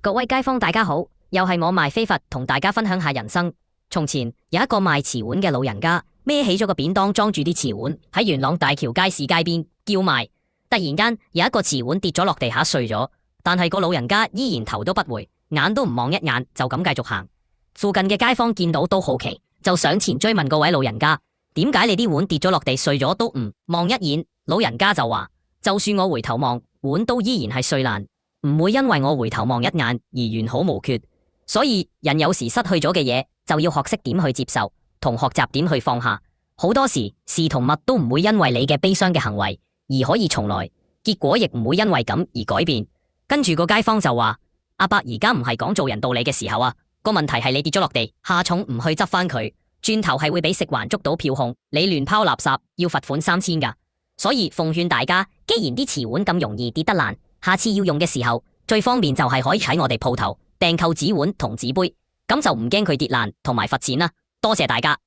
各位街坊大家好，又係我賣飛佛同大家分享下人生。從前有一個賣瓷碗嘅老人家，孭起咗個扁擔裝住啲瓷碗喺元朗大橋街市街邊叫賣。突然間有一個瓷碗跌咗落地下碎咗，但係個老人家依然頭都不回，眼都唔望一眼，就咁繼續行。附近嘅街坊見到都好奇，就上前追問嗰位老人家：點解你啲碗跌咗落地碎咗都唔望一眼？老人家就話：就算我回頭望，碗都依然係碎爛，唔會因為我回頭望一眼而完好無缺。所以人有時失去咗嘅嘢，就要學識點去接受，同學習點去放下。好多時事同物都唔會因為你嘅悲傷嘅行為而可以重來，結果亦唔會因為咁而改變。跟住個街坊就話：阿伯，而家唔係講做人道理嘅時候啊，個問題係你跌咗落地，下重唔去執翻佢，轉頭係會俾食環捉到票控，你亂拋垃圾要罰款3000噶。所以奉勸大家，既然啲瓷碗咁容易跌得爛，下次要用嘅時候，最方便就係可以喺我哋鋪頭訂購紙碗同紙杯，咁就唔驚佢跌爛同埋罰錢啦。多謝大家。